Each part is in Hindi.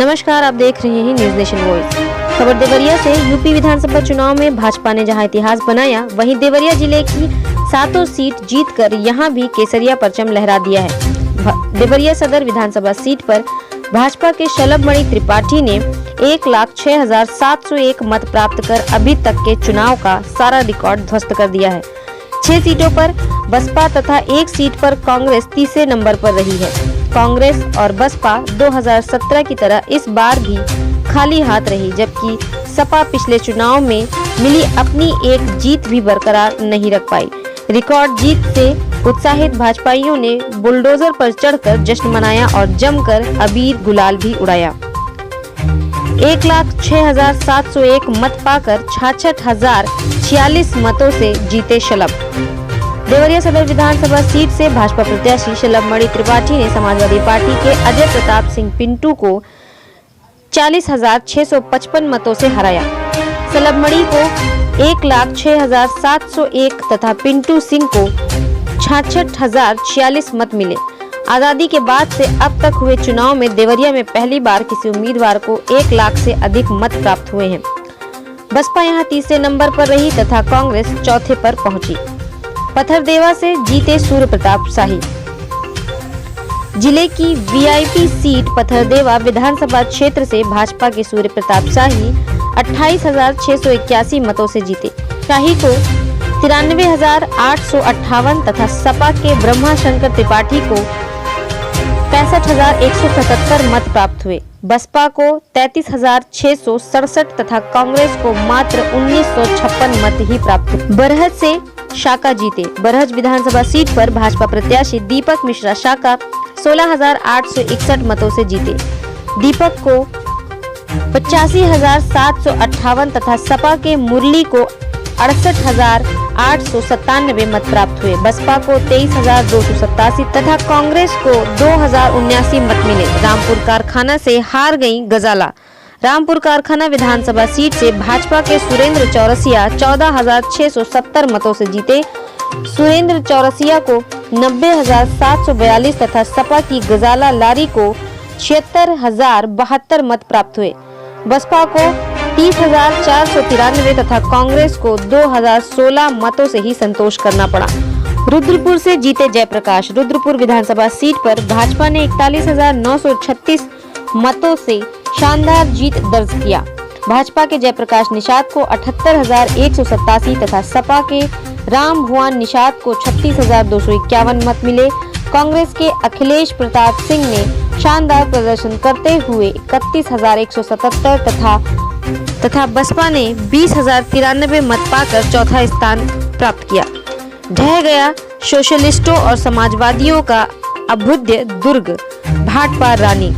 नमस्कार, आप देख रहे हैं न्यूज नेशन वॉइस। खबर देवरिया से। यूपी विधानसभा चुनाव में भाजपा ने जहां इतिहास बनाया, वहीं देवरिया जिले की 7 सीट जीतकर यहां भी केसरिया परचम लहरा दिया है। देवरिया सदर विधानसभा सीट पर भाजपा के शलभमणि त्रिपाठी ने 1,06,701 मत प्राप्त कर अभी तक के चुनाव का सारा रिकॉर्ड ध्वस्त कर दिया है। 6 सीटों पर बसपा तथा 1 सीट पर कांग्रेस तीसरे नंबर पर रही है। कांग्रेस और बसपा 2017 की तरह इस बार भी खाली हाथ रही, जबकि सपा पिछले चुनाव में मिली अपनी एक जीत भी बरकरार नहीं रख पाई। रिकॉर्ड जीत से उत्साहित भाजपाइयों ने बुलडोजर पर चढ़कर जश्न मनाया और जमकर अबीर गुलाल भी उड़ाया। 1,06,701 मत पाकर 66,046 मतों से जीते शलभ। देवरिया सदर विधानसभा सीट से भाजपा प्रत्याशी शलभमणि त्रिपाठी ने समाजवादी पार्टी के अजय प्रताप सिंह पिंटू को 40,655 मतों से हराया। शलभमणि को 1,06,701 तथा पिंटू सिंह को 66,046 मत मिले। आजादी के बाद से अब तक हुए चुनाव में देवरिया में पहली बार किसी उम्मीदवार को 1 लाख से अधिक मत प्राप्त हुए हैं। बसपा यहां तीसरे नंबर पर रही तथा कांग्रेस चौथे पर पहुंची। पथरदेवा से जीते सूर्य प्रताप शाही। जिले की वीआईपी सीट पथरदेवा विधानसभा क्षेत्र से भाजपा के सूर्य प्रताप शाही 28,681 मतों से जीते। शाही को 93,858 तथा सपा के ब्रह्माशंकर त्रिपाठी को 65,177 मत प्राप्त हुए। बसपा को 33,667 तथा कांग्रेस को मात्र 1,956 मत ही प्राप्त हुए। बरहज से शाका जीते। बरहज विधानसभा सीट पर भाजपा प्रत्याशी दीपक मिश्रा शाका 16,861 मतों से जीते। दीपक को 85,758 तथा सपा के मुरली को 68,897 मत प्राप्त हुए। बसपा को 23,287 तथा कांग्रेस को 2,079 मत मिले। रामपुर कारखाना से हार गई गजाला। रामपुर कारखाना विधानसभा सीट से भाजपा के सुरेंद्र चौरसिया 14,670 मतों से जीते। सुरेंद्र चौरसिया को 90,742 तथा सपा की गजाला लारी को 76,072 मत प्राप्त हुए। बसपा को 30,493 तथा कांग्रेस को 2,016 मतों से ही संतोष करना पड़ा। रुद्रपुर से जीते जयप्रकाश। रुद्रपुर विधानसभा सीट पर भाजपा ने 41,936 मतों से शानदार जीत दर्ज किया। भाजपा के जयप्रकाश निषाद को 78,187 तथा सपा के राम भुवन निषाद को 36,251 मत मिले। कांग्रेस के अखिलेश प्रताप सिंह ने शानदार प्रदर्शन करते हुए 31,177 तथा बसपा ने 20,093 मत पाकर चौथा स्थान प्राप्त किया। ढह गया सोशलिस्टों और समाजवादियों का अभ्युदय दुर्ग। भाटपार रानी।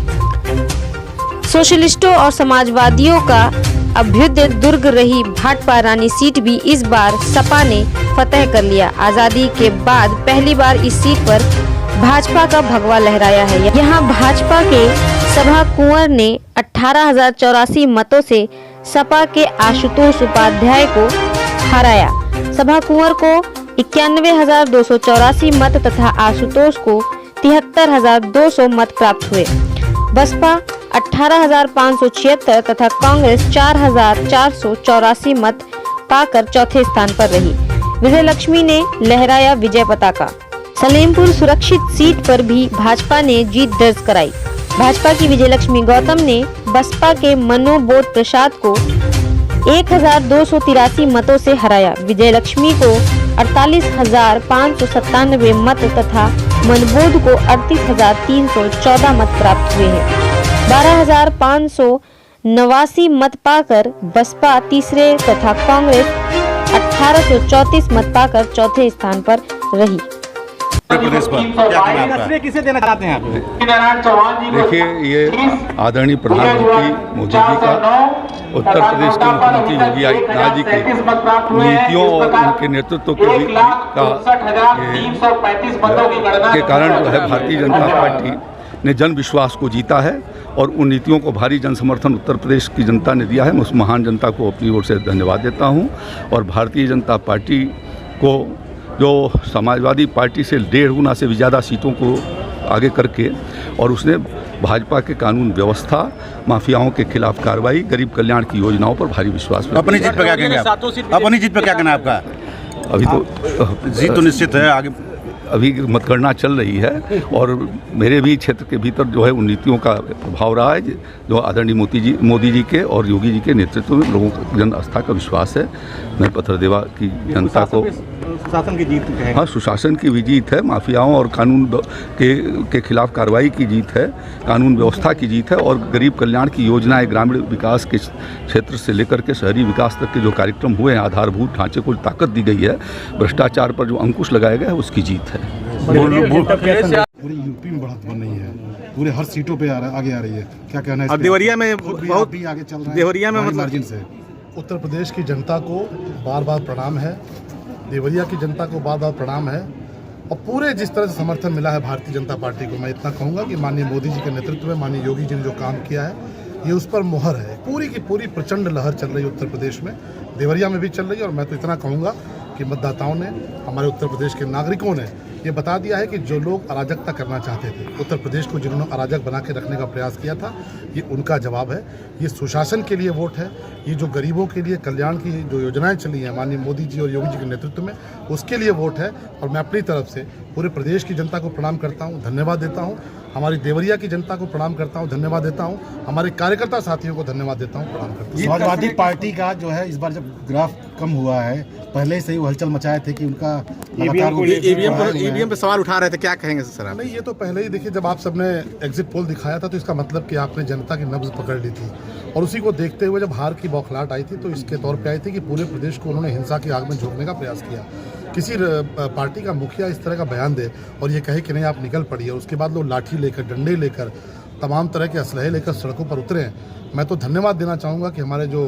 सोशलिस्टों और समाजवादियों का अभ्युदय दुर्ग रही भाटपार रानी सीट भी इस बार सपा ने फतह कर लिया। आजादी के बाद पहली बार इस सीट पर भाजपा का भगवा लहराया है। यहाँ भाजपा के सभा कुंवर ने 18,084 मतों से सपा के आशुतोष उपाध्याय को हराया। सभा कुंवर को 91,284 मत तथा आशुतोष को 73,200 मत प्राप्त हुए। बसपा 18,576 तथा कांग्रेस 4,484 मत पाकर चौथे स्थान पर रही। विजय लक्ष्मी ने लहराया विजय पताका। सलेमपुर सुरक्षित सीट पर भी भाजपा ने जीत दर्ज कराई। भाजपा की विजय लक्ष्मी गौतम ने बसपा के मनोबोध प्रसाद को 1,283 मतों से हराया। विजय लक्ष्मी को 48,597 मत तथा मनबोध को 38,314 मत प्राप्त हुए हैं। 12,589 मत पाकर बसपा तीसरे तथा कांग्रेस 1,834 मत पाकर चौथे स्थान पर रही। किसे देना चाहते हैं आप? देखिए, ये आदरणीय प्रधानमंत्री मोदी जी का, उत्तर प्रदेश के मुख्यमंत्री योगी आदित्यनाथ जी की नीतियों और उनके नेतृत्व के कारण जो है भारतीय जनता पार्टी ने जन विश्वास को जीता है और उन नीतियों को भारी जन समर्थन उत्तर प्रदेश की जनता ने दिया है। मैं उस महान जनता को अपनी ओर से धन्यवाद देता हूं और भारतीय जनता पार्टी को जो समाजवादी पार्टी से 1.5 गुना से भी ज़्यादा सीटों को आगे करके और उसने भाजपा के कानून व्यवस्था, माफियाओं के खिलाफ कार्रवाई, गरीब कल्याण की योजनाओं पर भारी विश्वास है। अपनी जीत पर क्या कहेंगे आप? अपनी जीत पर क्या कहना है आपका? अभी तो जीत तो निश्चित है, आगे अभी मतगणना चल रही है और मेरे भी क्षेत्र के भीतर जो है उन नीतियों का प्रभाव रहा है जो आदरणीय मोदी जी के और योगी जी के नेतृत्व में लोगों को जन आस्था का विश्वास है। मैं पथरदेवा की जनता को शासन की जीत है। हाँ, सुशासन की भी जीत है, माफियाओं और कानून के खिलाफ कार्रवाई की जीत है, कानून व्यवस्था की जीत है और गरीब कल्याण की योजनाएं, ग्रामीण विकास के क्षेत्र से लेकर के शहरी विकास तक के जो कार्यक्रम हुए हैं, आधारभूत ढांचे को ताकत दी गई है, भ्रष्टाचार पर जो अंकुश लगाया गया है उसकी जीत है। पूरी यूपी में बढ़त बन रही है, पूरे हर सीटों पे आगे आ रही है। क्या कहना है? और देवरिया में बहुत भी आगे चल रहा है, देवरिया में मतलब मार्जिन से। उत्तर प्रदेश की जनता को बार बार प्रणाम है, देवरिया की जनता को बार बार प्रणाम है और पूरे जिस तरह से समर्थन मिला है भारतीय जनता पार्टी को, मैं इतना कहूँगा कि माननीय मोदी जी के नेतृत्व में, माननीय योगी जी ने जो काम किया है ये उस पर मोहर है। पूरी की पूरी प्रचंड लहर चल रही है उत्तर प्रदेश में, देवरिया में भी चल रही है। और मैं तो इतना कहूँगा कि मतदाताओं ने, हमारे उत्तर प्रदेश के नागरिकों ने ये बता दिया है कि जो लोग अराजकता करना चाहते थे, उत्तर प्रदेश को जिन्होंने अराजक बना के रखने का प्रयास किया था, ये उनका जवाब है। ये सुशासन के लिए वोट है, ये जो गरीबों के लिए कल्याण की जो योजनाएं चली हैं माननीय मोदी जी और योगी जी के नेतृत्व में, उसके लिए वोट है। और मैं अपनी तरफ से पूरे प्रदेश की जनता को प्रणाम करता हूँ, धन्यवाद देता हूँ। हमारी देवरिया की जनता को प्रणाम करता हूँ, धन्यवाद देता हूँ। हमारे कार्यकर्ता साथियों को धन्यवाद देता हूँ, प्रणाम करता हूँ। समाजवादी पार्टी का जो है इस बार जब ग्राफ कम हुआ है, पहले से ही वो हलचल मचाए थे कि उनका ईवीएम पे सवाल उठा रहे थे, क्या कहेंगे सर आप? नहीं, ये तो पहले ही देखिए, जब आप सबने एग्जिट पोल दिखाया था तो इसका मतलब कि आपने जनता की नब्ज पकड़ ली थी और उसी को देखते हुए जब हार की बौखलाहट आई थी तो इसके तौर पे आई थी कि पूरे प्रदेश को उन्होंने हिंसा की आग में झोंकने का प्रयास किया। किसी पार्टी का मुखिया इस तरह का बयान दे और ये कहे कि नहीं आप निकल पड़िए, और उसके बाद लोग लाठी लेकर, डंडे लेकर, तमाम तरह के असलहे लेकर सड़कों पर उतरे हैं। मैं तो धन्यवाद देना चाहूँगा कि हमारे जो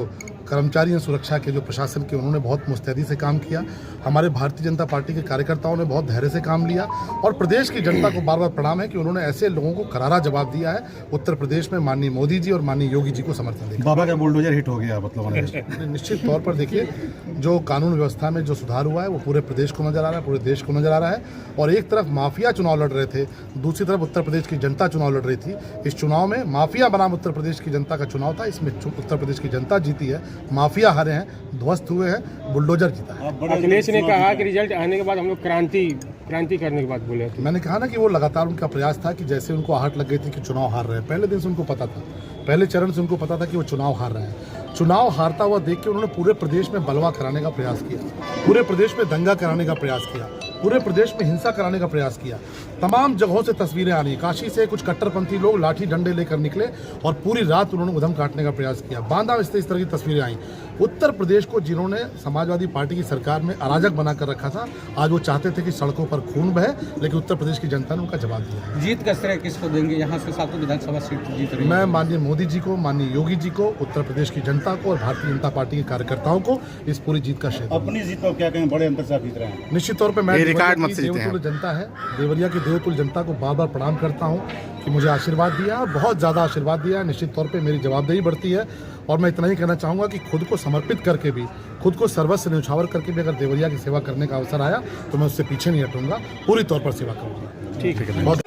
कर्मचारी हैं सुरक्षा के, जो प्रशासन के, उन्होंने बहुत मुस्तैदी से काम किया। हमारे भारतीय जनता पार्टी के कार्यकर्ताओं ने बहुत धैर्य से काम लिया और प्रदेश की जनता को बार बार प्रणाम है कि उन्होंने ऐसे लोगों को करारा जवाब दिया है उत्तर प्रदेश में माननीय मोदी जी और माननीय योगी जी को समर्थन देकर। बाबा का बुलडोजर हिट हो गया मतलब। निश्चित तौर पर देखिए, जो कानून व्यवस्था में जो सुधार हुआ है वो पूरे प्रदेश को नजर आ रहा है, पूरे देश को नजर आ रहा है। और एक तरफ माफिया चुनाव लड़ रहे थे, दूसरी तरफ उत्तर प्रदेश की जनता चुनाव लड़ रही थी। इस चुनाव में माफिया बनाम उत्तर प्रदेश की जनता का चुनाव था, इसमें उत्तर प्रदेश की जनता जीती है, माफिया हारे हैं, ध्वस्त हुए हैं, बुलडोजर जीता है। अखिलेश ने कहा कि रिजल्ट आने के बाद हम लोग क्रांति करने के बाद बोले थे। मैंने कहा ना कि वो लगातार उनका प्रयास था कि जैसे उनको आहट लग गई थी कि चुनाव हार रहे हैं, पहले दिन से उनको पता था, पहले चरण से उनको पता था कि वो चुनाव हार रहे हैं। चुनाव हारता हुआ देख के उन्होंने पूरे प्रदेश में बलवा कराने का प्रयास किया, पूरे प्रदेश में दंगा कराने का प्रयास किया, पूरे प्रदेश में हिंसा कराने का प्रयास किया। तमाम जगहों से तस्वीरें आ रही, काशी से कुछ कट्टरपंथी लोग लाठी डंडे लेकर निकले और पूरी रात उन्होंने उधम काटने का प्रयास किया। बांदा में इस तरह की तस्वीरें आई। उत्तर प्रदेश को जिन्होंने समाजवादी पार्टी की सरकार में अराजक बनाकर रखा था, आज वो चाहते थे कि सड़कों पर खून बहे, लेकिन उत्तर प्रदेश की जनता ने उनका जवाब दिया। जीत का श्रेय किसको देंगे? यहाँ से 7 विधानसभा सीट जीत रही है। मैं माननीय मोदी जी को, माननीय योगी जी को, उत्तर प्रदेश की जनता को और भारतीय जनता पार्टी के कार्यकर्ताओं को इस पूरी जीत का श्रेय। अपनी जीत पर क्या कहेंगे? बड़े अंतर से जीत रहे हैं। निश्चित तौर पर मैं देवतुल्य जनता है, देवरिया की देवतुल्य जनता को बार बार प्रणाम करता हूँ कि मुझे आशीर्वाद दिया और बहुत ज़्यादा आशीर्वाद दिया है। निश्चित तौर पे मेरी जवाबदेही बढ़ती है और मैं इतना ही कहना चाहूँगा कि खुद को समर्पित करके भी, खुद को सर्वस्व न्यौछावर करके भी अगर देवरिया की सेवा करने का अवसर आया तो मैं उससे पीछे नहीं हटूंगा, पूरी तौर पर सेवा करूँगा। ठीक है। बहुत